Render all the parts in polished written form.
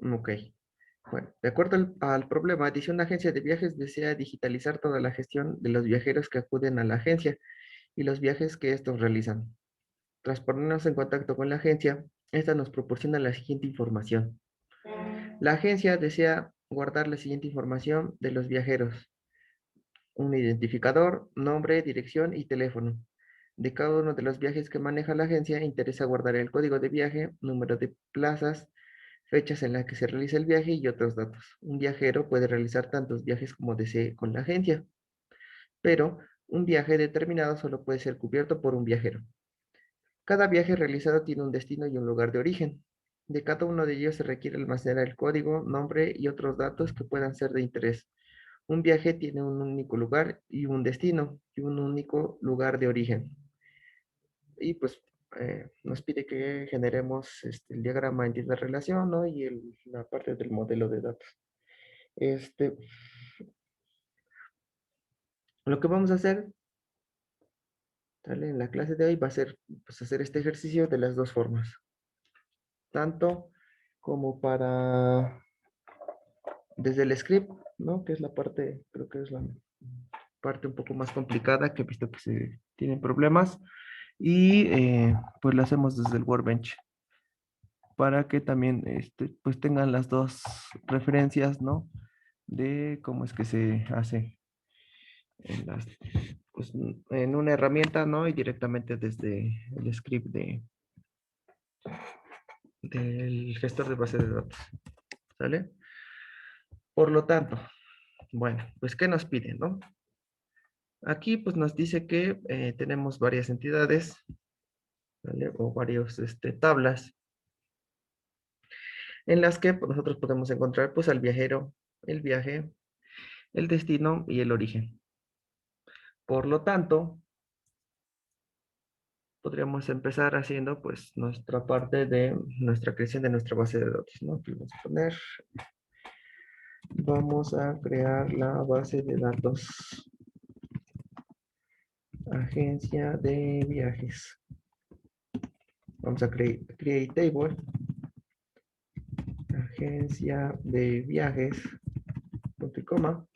Ok. Bueno, de acuerdo al problema, dice una agencia de viajes desea digitalizar toda la gestión de los viajeros que acuden a la agencia y los viajes que estos realizan. Tras ponernos en contacto con la agencia, esta nos proporciona la siguiente información. La agencia desea guardar la siguiente información de los viajeros: un identificador, nombre, dirección y teléfono. De cada uno de los viajes que maneja la agencia, interesa guardar el código de viaje, número de plazas, fechas en las que se realiza el viaje y otros datos. Un viajero puede realizar tantos viajes como desee con la agencia, pero un viaje determinado solo puede ser cubierto por un viajero. Cada viaje realizado tiene un destino y un lugar de origen. De cada uno de ellos se requiere almacenar el código, nombre y otros datos que puedan ser de interés. Un viaje tiene un único lugar y un destino y un único lugar de origen. Y pues nos pide que generemos el diagrama en de relación, ¿no? Y la parte del modelo de datos. Este, lo que vamos a hacer, ¿sale? En la clase de hoy va a ser pues, hacer este ejercicio de las dos formas, tanto como para desde el script, ¿no? Que es la parte, creo que es la parte un poco más complicada que he visto que se tienen problemas y pues lo hacemos desde el Workbench para que también pues tengan las dos referencias, ¿no? De cómo es que se hace en las, pues, en una herramienta, ¿no? Y directamente desde el script del gestor de base de datos, ¿sale? Por lo tanto, bueno, pues ¿qué nos piden, no? Aquí pues nos dice que tenemos varias entidades, ¿vale? O varios tablas en las que pues, nosotros podemos encontrar pues al viajero, el viaje, el destino y el origen. Por lo tanto, podríamos empezar haciendo pues nuestra parte de nuestra creación de nuestra base de datos, ¿no? Aquí vamos a poner, vamos a crear la base de datos agencia de viajes. Vamos a create table, agencia de viajes, punto y coma.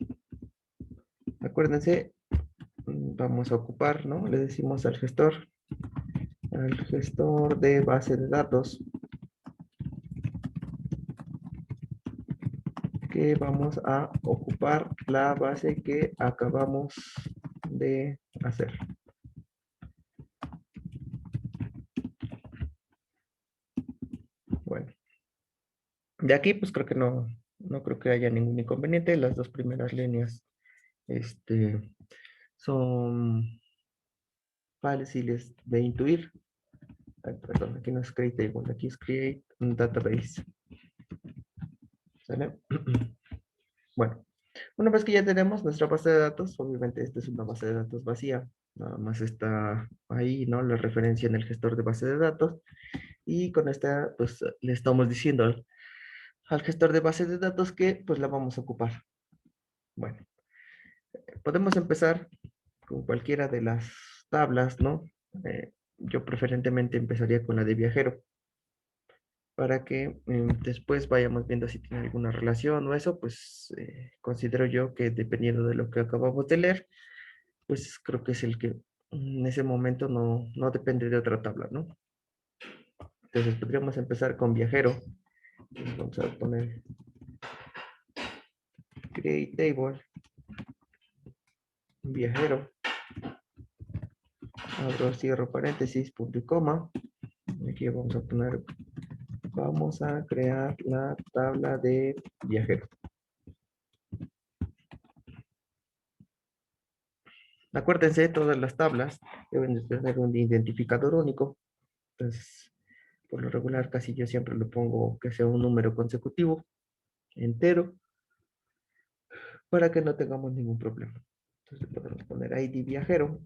Acuérdense, vamos a ocupar, ¿no? Le decimos al gestor de base de datos, que vamos a ocupar la base que acabamos de hacer. Bueno, de aquí pues creo que no creo que haya ningún inconveniente. Las dos primeras líneas son fáciles de intuir. Ay, perdón, aquí no es create table, aquí es create un database. ¿Sale? Bueno, una vez que ya tenemos nuestra base de datos, obviamente esta es una base de datos vacía, nada más está ahí, ¿no? La referencia en el gestor de base de datos, y con esta, pues, le estamos diciendo al gestor de base de datos que, pues, la vamos a ocupar. Bueno, podemos empezar con cualquiera de las tablas, ¿no? Yo preferentemente empezaría con la de viajero, para que después vayamos viendo si tiene alguna relación o eso, pues considero yo que dependiendo de lo que acabamos de leer, pues creo que es el que en ese momento no depende de otra tabla, ¿no? Entonces podríamos empezar con viajero. Vamos a poner create table, viajero, abro, cierro paréntesis, punto y coma. Aquí vamos a crear la tabla de viajero. Acuérdense, todas las tablas deben de tener un identificador único. Entonces, por lo regular, casi yo siempre le pongo que sea un número consecutivo, entero, para que no tengamos ningún problema. Entonces, podemos poner ID viajero,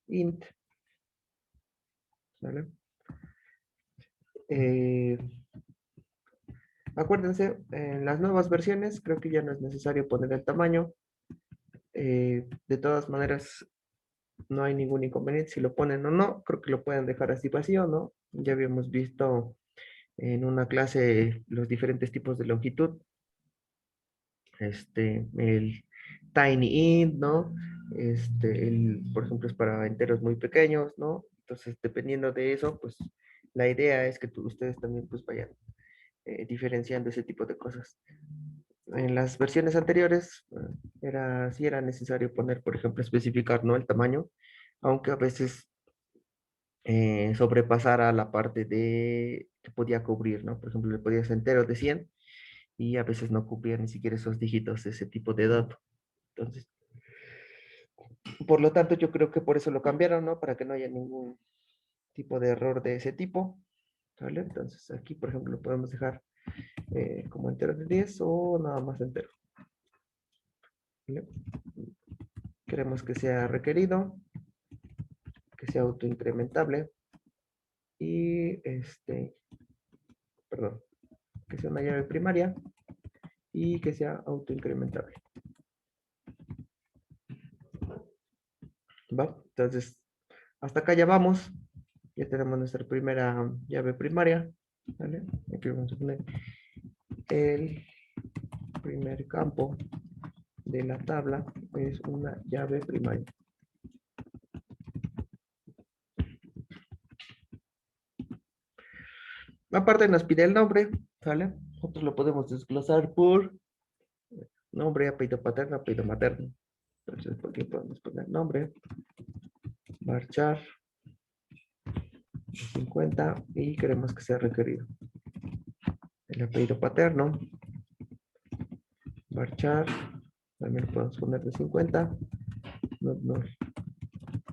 int, ¿vale? Eh, Acuérdense, en las nuevas versiones creo que ya no es necesario poner el tamaño. De todas maneras, no hay ningún inconveniente si lo ponen o no. Creo que lo pueden dejar así vacío, ¿no? Ya habíamos visto en una clase los diferentes tipos de longitud. El tiny int, ¿no? Por ejemplo, es para enteros muy pequeños, ¿no? Entonces, dependiendo de eso, pues la idea es que ustedes también pues vayan diferenciando ese tipo de cosas. En las versiones anteriores sí era necesario poner, por ejemplo, especificar, ¿no? El tamaño, aunque a veces sobrepasara la parte de que podía cubrir, ¿no? Por ejemplo, le podías enteros de 100 y a veces no cubría ni siquiera esos dígitos, ese tipo de dato. Entonces, por lo tanto, yo creo que por eso lo cambiaron, ¿no? Para que no haya ningún tipo de error de ese tipo, ¿vale? Entonces, aquí, por ejemplo, lo podemos dejar como entero de 10 o nada más entero, ¿vale? Queremos que sea requerido, que sea autoincrementable y, perdón, que sea una llave primaria y que sea autoincrementable, ¿va? Entonces, hasta acá ya vamos. Ya tenemos nuestra primera llave primaria, ¿vale? Aquí vamos a poner el primer campo de la tabla es una llave primaria. Aparte nos pide el nombre, ¿sale? Nosotros lo podemos desglosar por nombre, apellido paterno, apellido materno. Entonces, por aquí podemos poner nombre, marchar 50 y queremos que sea requerido. El apellido paterno, marchar, también lo podemos poner de 50, no,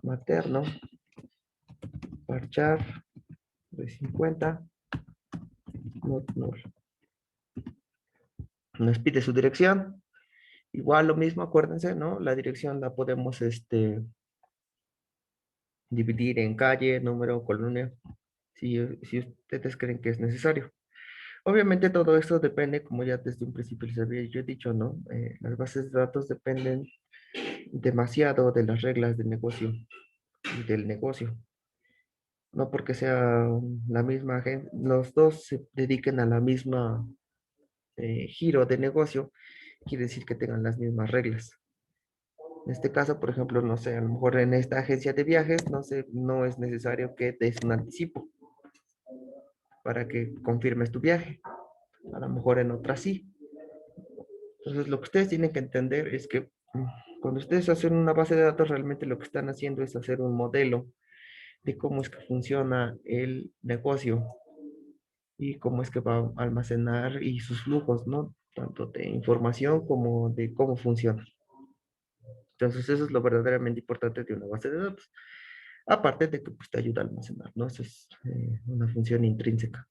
materno, marchar de 50, no. Nos pide su dirección. Igual lo mismo, acuérdense, ¿no? La dirección la podemos dividir en calle, número, colonia, si ustedes creen que es necesario. Obviamente todo esto depende, como ya desde un principio les había yo dicho, ¿no? Las bases de datos dependen demasiado de las reglas del negocio y del negocio. No porque sea la misma gente, los dos se dediquen a la misma giro de negocio, quiere decir que tengan las mismas reglas. En este caso, por ejemplo, no sé, a lo mejor en esta agencia de viajes, no sé, no es necesario que des un anticipo para que confirmes tu viaje. A lo mejor en otra sí. Entonces, lo que ustedes tienen que entender es que cuando ustedes hacen una base de datos, realmente lo que están haciendo es hacer un modelo de cómo es que funciona el negocio y cómo es que va a almacenar y sus flujos, ¿no? Tanto de información como de cómo funciona. Entonces, eso es lo verdaderamente importante de una base de datos. Aparte de que pues, te ayuda a almacenar, ¿no? Eso es una función intrínseca.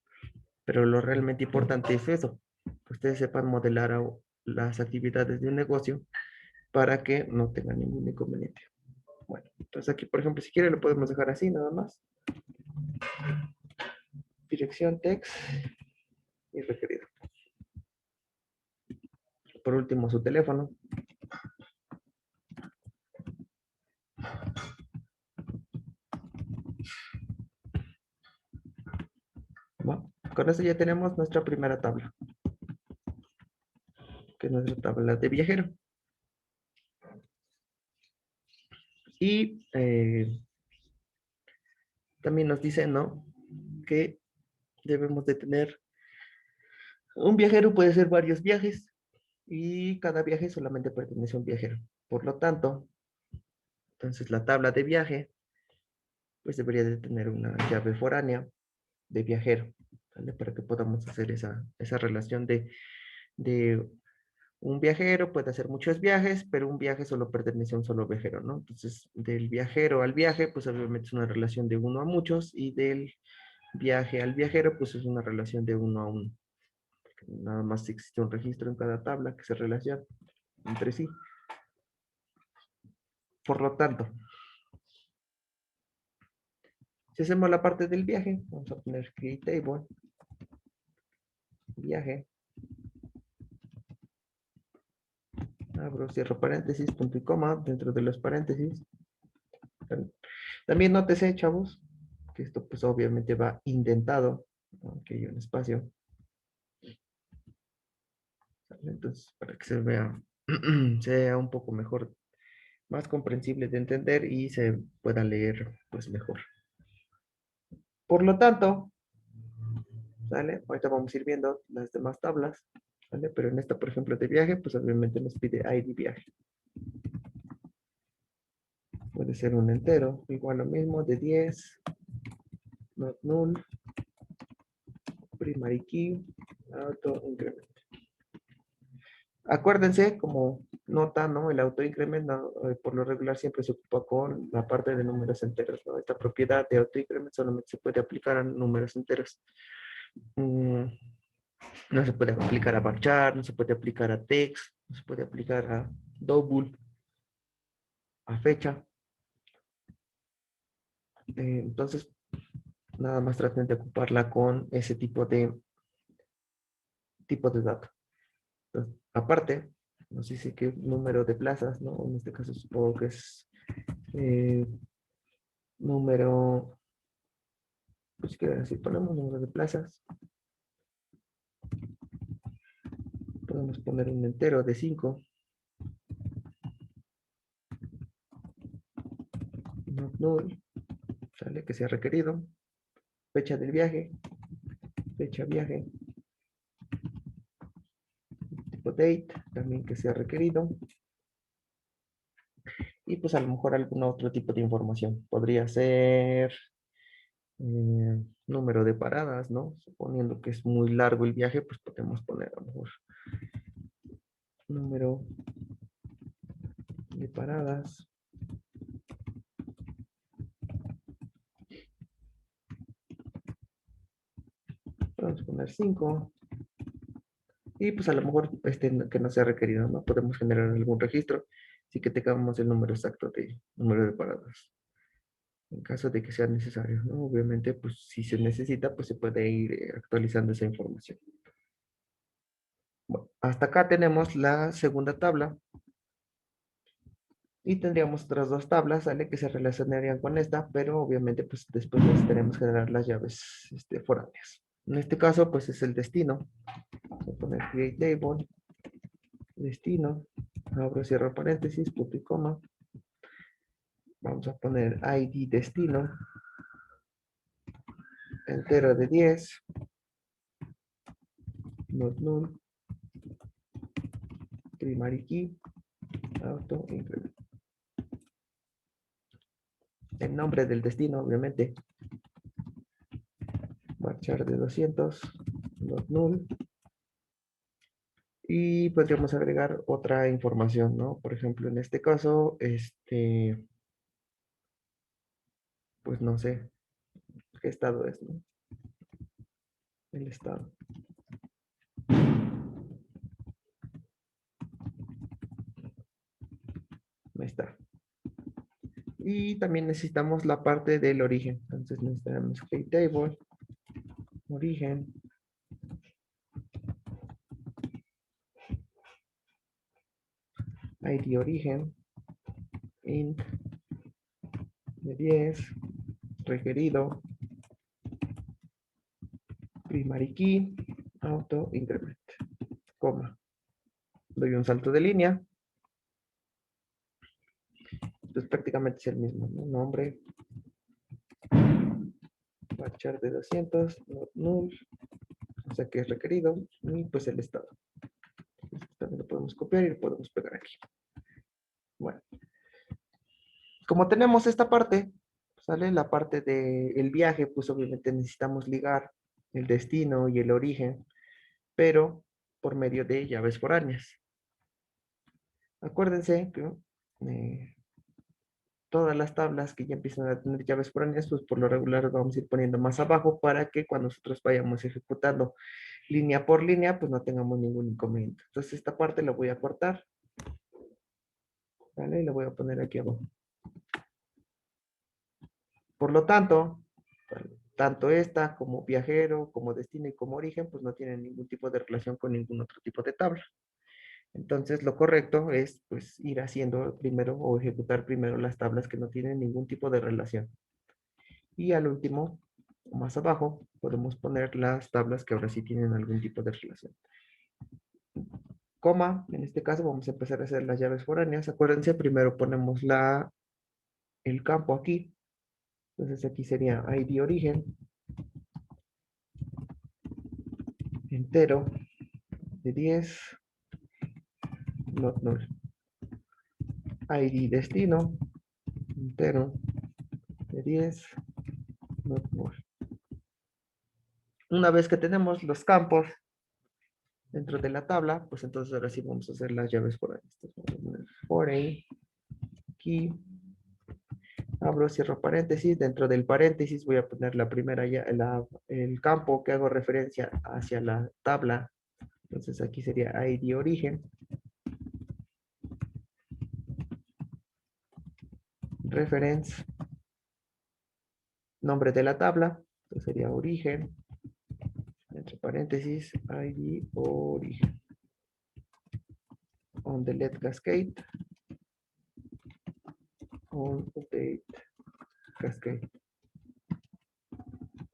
Pero lo realmente importante es eso, que ustedes sepan modelar las actividades de un negocio para que no tengan ningún inconveniente. Bueno, entonces aquí, por ejemplo, si quiere lo podemos dejar así, nada más. Dirección, text y referido. Por último, su teléfono. ¿Va? Con eso ya tenemos nuestra primera tabla, que es nuestra tabla de viajero. Y también nos dice, ¿no? Que debemos de tener, un viajero puede hacer varios viajes y cada viaje solamente pertenece a un viajero. Por lo tanto, entonces la tabla de viaje, pues debería de tener una llave foránea de viajero, ¿vale? Para que podamos hacer esa relación de un viajero puede hacer muchos viajes, pero un viaje solo pertenece a un solo viajero, ¿no? Entonces, del viajero al viaje, pues obviamente es una relación de uno a muchos, y del viaje al viajero, pues es una relación de uno a uno. Nada más existe un registro en cada tabla que se relaciona entre sí. Por lo tanto, si hacemos la parte del viaje, vamos a poner create table, viaje, abro, cierro paréntesis, punto y coma, dentro de los paréntesis. También nótese, chavos, que esto pues obviamente va indentado, Aquí hay un espacio. Entonces, para que se vea, sea un poco mejor, más comprensible de entender y se pueda leer pues mejor. Por lo tanto, ¿sale? Ahorita vamos a ir viendo las demás tablas, ¿sale? Pero en esta, por ejemplo, de viaje, pues obviamente nos pide ID viaje. Puede ser un entero, igual lo mismo, de 10, not null, primary key, auto increment. Acuérdense, como nota, ¿no? El autoincremento por lo regular siempre se ocupa con la parte de números enteros, ¿no? Esta propiedad de autoincrement solamente se puede aplicar a números enteros. Mm, no se puede aplicar a varchar, no se puede aplicar a text, no se puede aplicar a double, a fecha. Entonces, nada más traten de ocuparla con ese tipo de dato. Entonces, aparte, nos dice qué número de plazas, ¿no? En este caso supongo que es eh, número, pues que si ponemos número de plazas, podemos poner un entero de 5, not null, ¿sale? Que sea requerido, fecha del viaje, fecha viaje, tipo date, también que sea requerido, y pues a lo mejor algún otro tipo de información. Podría ser número de paradas, ¿no? Suponiendo que es muy largo el viaje, pues podemos poner a lo mejor número de paradas. Podemos poner 5. Y pues a lo mejor que no sea requerido, ¿no? Podemos generar algún registro, así que tengamos el número exacto de número de paradas. En caso de que sea necesario, ¿no? Obviamente, pues si se necesita, pues se puede ir actualizando esa información. Bueno, hasta acá tenemos la segunda tabla. Y tendríamos otras dos tablas, ¿sale? Que se relacionarían con esta, pero obviamente pues después necesitaremos generar las llaves foráneas. En este caso pues es el destino. Voy a poner create table, destino, abro, cierro paréntesis, punto y coma. Vamos a poner ID destino, entero de 10, not null, primary key, auto increment. El nombre del destino, obviamente, marchar de 200, not null. Y podríamos agregar otra información, ¿no? Por ejemplo, en este caso, pues no sé qué estado es, ¿no? El estado. Ahí está. Y también necesitamos la parte del origen. Entonces necesitamos create table, origen, ID origen, int de 10, requerido, primary key, auto increment, coma. Doy un salto de línea. Entonces prácticamente es el mismo, ¿no? Nombre, marchar de 200, not null, o sea que es requerido, y pues el estado. Entonces, también lo podemos copiar y lo podemos pegar aquí. Bueno, como tenemos esta parte, ¿sale? La parte del viaje, pues obviamente necesitamos ligar el destino y el origen, pero por medio de llaves foráneas. Acuérdense que todas las tablas que ya empiezan a tener llaves foráneas, pues por lo regular vamos a ir poniendo más abajo para que cuando nosotros vayamos ejecutando línea por línea, pues no tengamos ningún inconveniente. Entonces esta parte la voy a cortar, ¿vale? Y la voy a poner aquí abajo. Por lo tanto, tanto esta como viajero, como destino y como origen, pues no tienen ningún tipo de relación con ningún otro tipo de tabla. Entonces, lo correcto es pues ir haciendo primero o ejecutar primero las tablas que no tienen ningún tipo de relación. Y al último, o más abajo, podemos poner las tablas que ahora sí tienen algún tipo de relación. Coma, en este caso vamos a empezar a hacer las llaves foráneas. Acuérdense, primero ponemos el campo aquí. Entonces aquí sería ID origen, entero, de 10, not null. ID destino, entero, de 10, not null. Una vez que tenemos los campos dentro de la tabla, pues entonces ahora sí vamos a hacer las llaves foráneas. Entonces vamos a poner foreign, key, abro, cierro paréntesis. Dentro del paréntesis voy a poner la primera, el campo que hago referencia hacia la tabla. Entonces aquí sería ID origen, reference, nombre de la tabla. Entonces sería origen, entre paréntesis, ID origen. On the let cascade, on update cascade.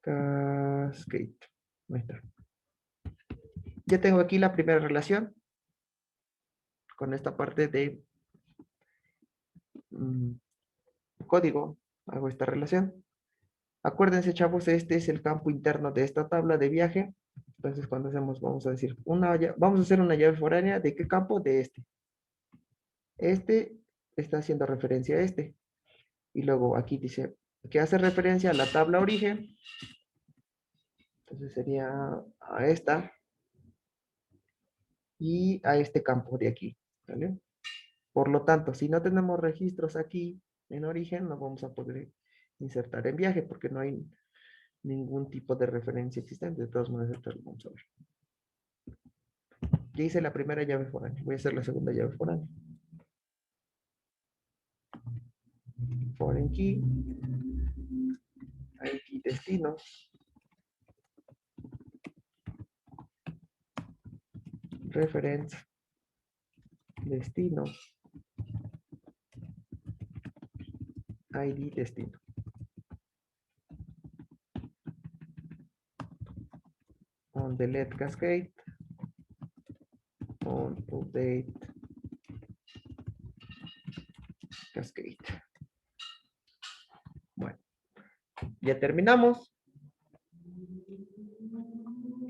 Cascade. Ahí está. Ya tengo aquí la primera relación con esta parte de código. Hago esta relación. Acuérdense, chavos, este es el campo interno de esta tabla de viaje. Entonces, cuando hacemos, vamos a decir, vamos a hacer una llave foránea. ¿De qué campo? De este. Este está haciendo referencia a este. Y luego aquí dice que hace referencia a la tabla origen. Entonces sería a esta. Y a este campo de aquí. ¿Vale? Por lo tanto, si no tenemos registros aquí en origen, no vamos a poder insertar en viaje porque no hay ningún tipo de referencia existente. De todas maneras, esto lo vamos a ver. Ya hice la primera llave foránea. Voy a hacer la segunda llave foránea. Foreign key. ID destino. Reference. Destino. ID destino. On delete cascade. On update cascade. Bueno, ya terminamos.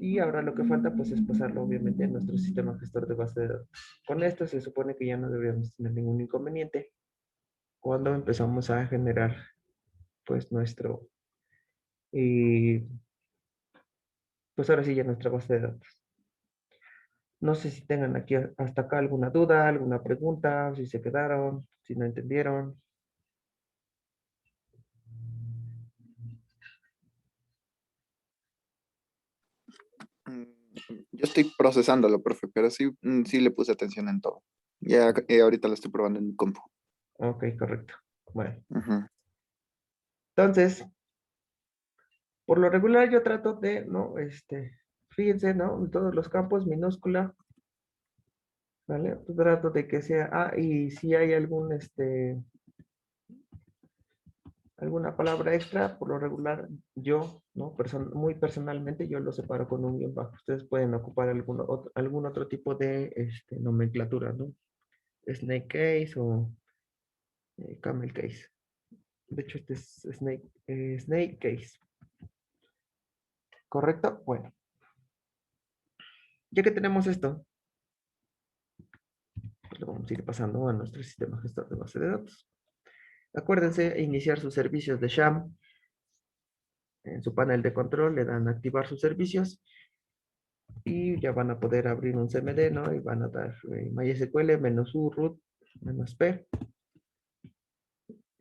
Y ahora lo que falta pues es pasarlo obviamente a nuestro sistema gestor de base de datos. Con esto se supone que ya no deberíamos tener ningún inconveniente cuando empezamos a generar pues pues ahora sí ya nuestra base de datos. No sé si tengan aquí hasta acá alguna duda, alguna pregunta, si se quedaron, si no entendieron. Mm, Yo estoy procesándolo, profe, pero sí, sí le puse atención en todo. Ya ahorita lo estoy probando en mi compu. Ok, correcto. Bueno, Ujú. entonces, por lo regular yo trato de, ¿no? Fíjense, ¿no? En todos los campos minúscula, ¿vale? Pues trato de que sea, y si hay alguna palabra extra, por lo regular, yo, ¿no? Muy personalmente, yo lo separo con un guión bajo. Ustedes pueden ocupar algún otro tipo de nomenclatura, ¿no? Snake case o camel case. De hecho, este es snake case. ¿Correcto? Bueno, ya que tenemos esto, pues lo vamos a ir pasando a nuestro sistema gestor de base de datos. Acuérdense, iniciar sus servicios de SHAM. En su panel de control le dan a activar sus servicios y ya van a poder abrir un CMD, ¿no? Y van a dar MySQL -u root -p.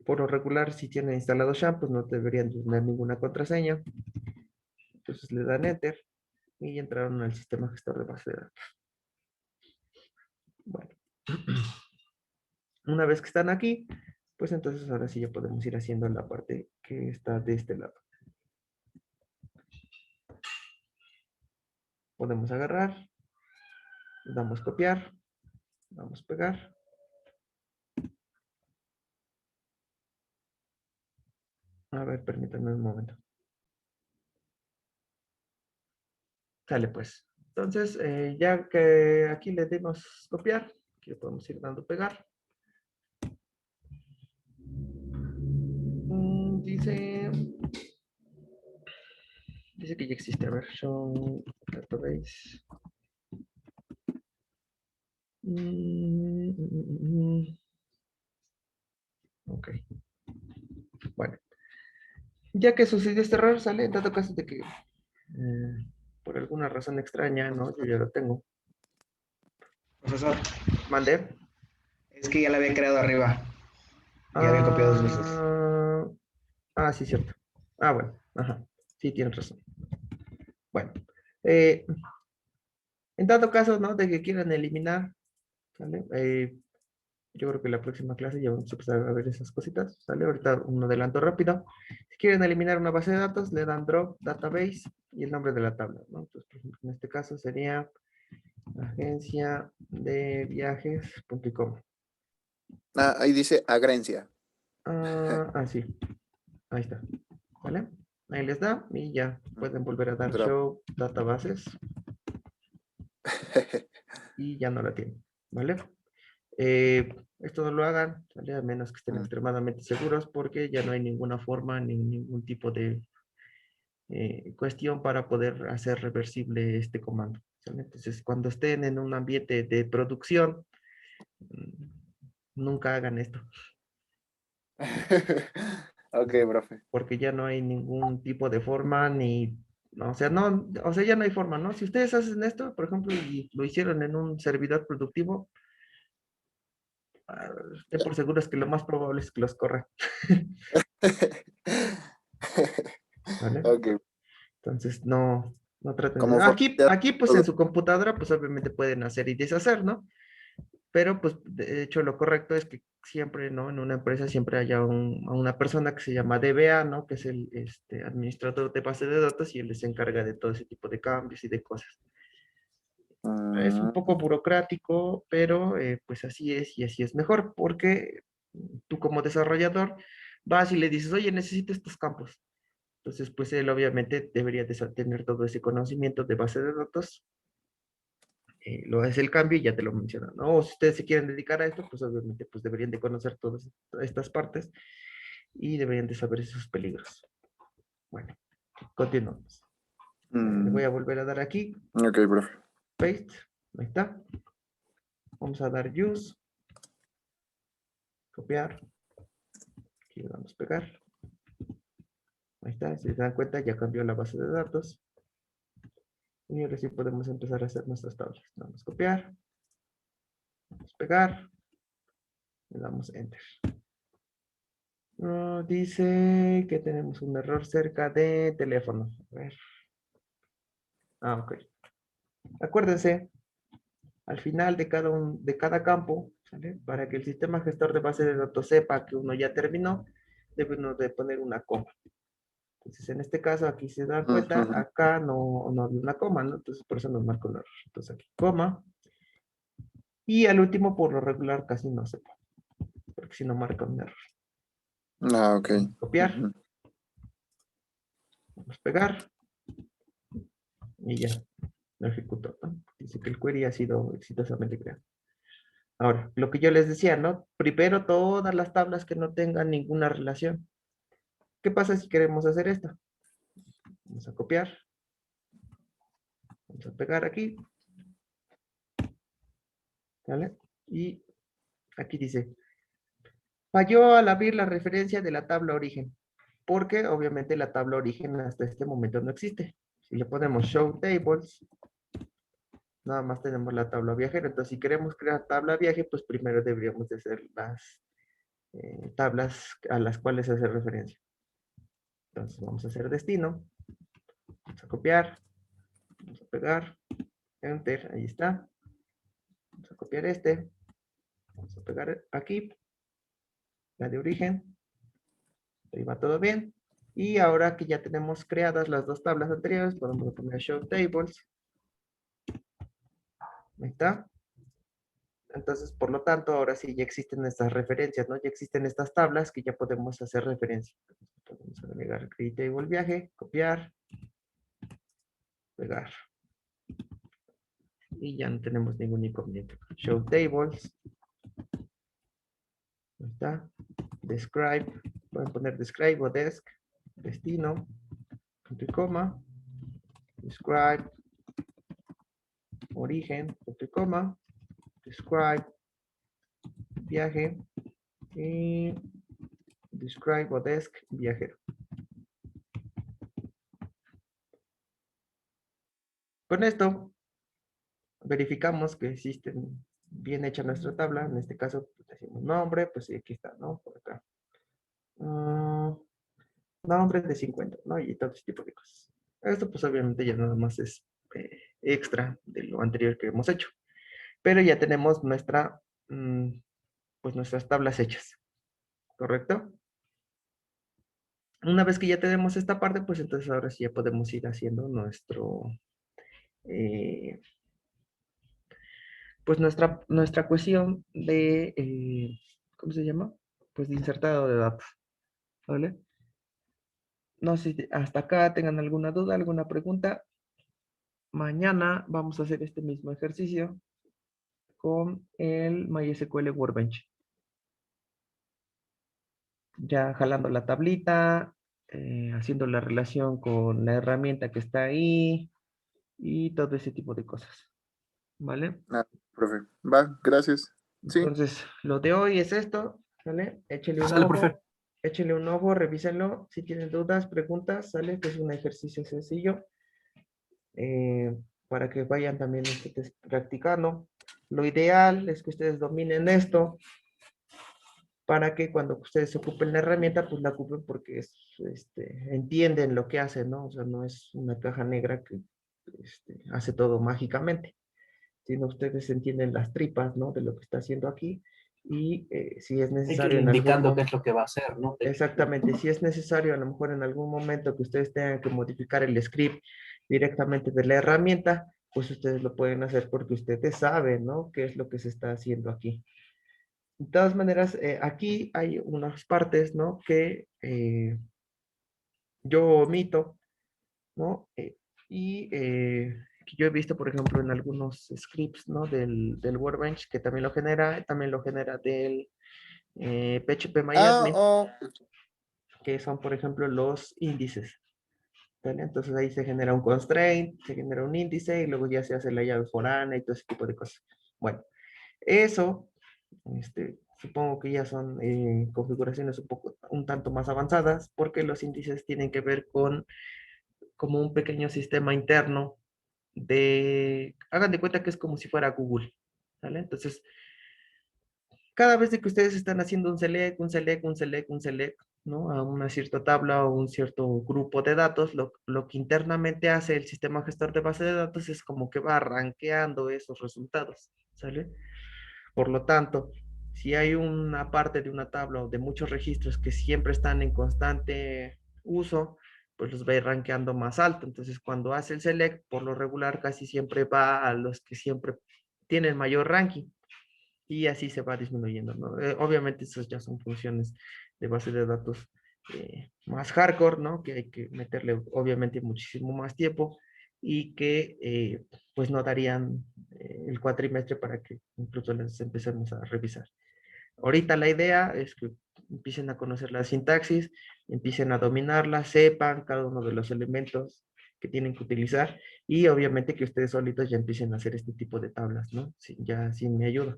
Por lo regular, si tienen instalado SHAM, pues no deberían tener ninguna contraseña. Entonces le dan Enter y entraron al sistema gestor de base de datos. Bueno, una vez que están aquí, pues entonces ahora sí ya podemos ir haciendo la parte que está de este lado. Podemos agarrar, damos copiar, damos pegar. A ver, permítanme un momento. Sale pues. Entonces, ya que aquí le dimos copiar, aquí le podemos ir dando pegar. Dice que ya existe. A ver, show database. Ok. Bueno. Ya que sucedió este error, sale en dado caso de que por alguna razón extraña, ¿no? Yo ya lo tengo. Profesor, Mandé. es que ya la había creado arriba. Ya había copiado 2 veces. Sí, cierto. Bueno. Ajá. Sí, tienes razón. Bueno. En dado caso, ¿no? De que quieran eliminar, ¿sale? Yo creo que la próxima clase ya vamos a empezar a ver esas cositas, ¿sale? Ahorita un adelanto rápido. Si quieren eliminar una base de datos, le dan drop database y el nombre de la tabla, ¿no? Entonces, por ejemplo, en este caso sería agencia de viajes.com. Ahí dice agencia. Sí, ahí está, ¿vale? Ahí les da y ya pueden volver a dar Drop. show databases y ya no la tienen, ¿vale? Esto no lo hagan, ¿vale? A menos que estén extremadamente seguros porque ya no hay ninguna forma ni ningún tipo de cuestión para poder hacer reversible este comando, ¿sale? Entonces, cuando estén en un ambiente de producción, nunca hagan esto. Ok, profe. Porque ya no hay ningún tipo de forma ni, no, o sea, ya no hay forma, ¿no? Si ustedes hacen esto, por ejemplo, y lo hicieron en un servidor productivo, estén por seguros que lo más probable es que los corran, ¿vale? Ok. Entonces, no traten de... Como Aquí, pues en todo. su computadora, pues obviamente pueden hacer y deshacer, ¿no? Pero, pues, de hecho, lo correcto es que siempre, ¿no? En una empresa siempre haya una persona que se llama DBA, ¿no? Que es el administrador de base de datos y él se encarga de todo ese tipo de cambios y de cosas. Es un poco burocrático, pero pues así es y así es mejor, porque tú como desarrollador vas y le dices, oye, necesito estos campos. Entonces, pues él obviamente debería de tener todo ese conocimiento de base de datos, lo hace el cambio y ya te lo menciona, ¿no? O si ustedes se quieren dedicar a esto, pues obviamente pues deberían de conocer todas estas partes y deberían de saber esos peligros. Bueno, continuamos. Le voy a volver a dar aquí, Ok, profe. paste, ahí está. Vamos a dar use, copiar, aquí le damos pegar. Ahí está, si se dan cuenta ya cambió la base de datos. Y ahora sí podemos empezar a hacer nuestras tablas. Vamos a copiar, vamos a pegar, le damos enter. Dice que tenemos un error cerca de teléfono. A ver. Ok. Acuérdense, al final de cada campo, ¿sale? Para que el sistema gestor de base de datos sepa que uno ya terminó, debe uno de poner una coma. Entonces, en este caso, aquí se dan cuenta, acá no había una coma, ¿no? Entonces, por eso nos marca un error. Entonces, aquí, coma. Y al último, por lo regular, casi no se pone, porque si no marca un error. Ok. Copiar. Vamos a pegar. Y ya, lo ejecutó, ¿no? Dice que el query ha sido exitosamente creado. Ahora, lo que yo les decía, ¿no? Primero todas las tablas que no tengan ninguna relación. ¿Qué pasa si queremos hacer esto? Vamos a copiar. Vamos a pegar aquí. ¿Vale? Y aquí dice, falló al abrir la referencia de la tabla origen. Porque obviamente la tabla origen hasta este momento no existe. Si le ponemos show tables, nada más tenemos la tabla viajera. Entonces, si queremos crear tabla viaje, pues primero deberíamos de hacer las tablas a las cuales hace referencia. Entonces, vamos a hacer destino. Vamos a copiar. Vamos a pegar. Enter. Ahí está. Vamos a copiar este. Vamos a pegar aquí. La de origen. Ahí va todo bien. Y ahora que ya tenemos creadas las dos tablas anteriores, podemos poner show tables. Ahí está. Entonces, por lo tanto, ahora sí ya existen estas referencias, ¿no? Ya existen estas tablas que ya podemos hacer referencia. Podemos agregar create table viaje, copiar, pegar. y ya no tenemos ningún inconveniente. Show tables. Ahí está. Describe. Pueden poner describe o desk. Destino. Punto y coma. Describe. Origen. Punto y coma. Describe. Viaje. Y describe o desk viajero. Con esto verificamos que existen bien hecha nuestra tabla. En este caso, pues, decimos nombre, pues sí, aquí está, ¿no? Por acá. Nombre de 50, ¿no? Y todo ese tipo de cosas. Esto, pues obviamente ya nada más es extra de lo anterior que hemos hecho. Pero ya tenemos pues nuestras tablas hechas, ¿correcto? Una vez que ya tenemos esta parte, pues entonces ahora sí ya podemos ir haciendo eh, pues nuestra cuestión de, ¿cómo se llama? Pues de insertado de datos, ¿vale? No sé si hasta acá tengan alguna duda, alguna pregunta. Mañana vamos a hacer este mismo ejercicio con el MySQL Workbench. Ya jalando la tablita, haciendo la relación con la herramienta que está ahí y todo ese tipo de cosas, ¿vale? Ah, profe. Va, gracias. Sí, Entonces, lo de hoy es esto, ¿vale? Sale, profe. Échenle un ojo, revísenlo. Si tienen dudas, preguntas, ¿sale? Que es un ejercicio sencillo para que vayan también ustedes practicando. Lo ideal es que ustedes dominen esto para que cuando ustedes ocupen la herramienta, pues la ocupen porque entienden lo que hacen, ¿no? O sea, no es una caja negra que hace todo mágicamente, sino ustedes entienden las tripas, ¿no? De lo que está haciendo aquí y si es Hay que necesario ir en algún indicando qué momento, es lo que va a hacer, ¿no? exactamente, si es necesario a lo mejor en algún momento que ustedes tengan que modificar el script directamente de la herramienta, pues ustedes lo pueden hacer porque ustedes saben, ¿no? Qué es lo que se está haciendo aquí. De todas maneras, aquí hay unas partes, ¿no? Que yo omito, ¿no? Que yo he visto, por ejemplo, en algunos scripts, ¿no? Del Workbench, que también lo genera del PHP-MyAdmin, oh, que son, por ejemplo, los índices, ¿vale? Entonces ahí se genera un constraint, se genera un índice y luego ya se hace la llave foránea y todo ese tipo de cosas. Bueno, eso supongo que ya son configuraciones un tanto más avanzadas porque los índices tienen que ver con como un pequeño sistema interno hagan de cuenta que es como si fuera Google, ¿vale? Entonces, cada vez de que ustedes están haciendo un select, ¿no? A una cierta tabla o un cierto grupo de datos, lo que internamente hace el sistema gestor de base de datos es como que va rankeando esos resultados, ¿sale? Por lo tanto, si hay una parte de una tabla o de muchos registros que siempre están en constante uso, pues los va a ir rankeando más alto. Entonces, cuando hace el select, por lo regular casi siempre va a los que siempre tienen mayor ranking y así se va disminuyendo, ¿no? Obviamente, esas ya son funciones de base de datos más hardcore, ¿no? Que hay que meterle, obviamente, muchísimo más tiempo y que, pues, no darían el cuatrimestre para que incluso les empecemos a revisar. Ahorita la idea es que empiecen a conocer la sintaxis, empiecen a dominarla, sepan cada uno de los elementos que tienen que utilizar y obviamente que ustedes solitos ya empiecen a hacer este tipo de tablas, ¿no? Ya sin mi ayuda.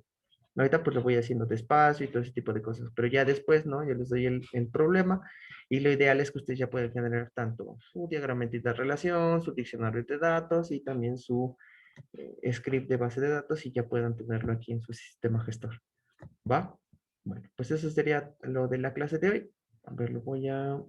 Ahorita pues lo voy haciendo despacio y todo ese tipo de cosas, pero ya después, ¿no? Yo les doy el problema y lo ideal es que ustedes ya puedan generar tanto su diagramatita de relación, su diccionario de datos y también su script de base de datos y ya puedan tenerlo aquí en su sistema gestor. ¿Va? Bueno, pues eso sería lo de la clase de hoy. A ver, lo voy a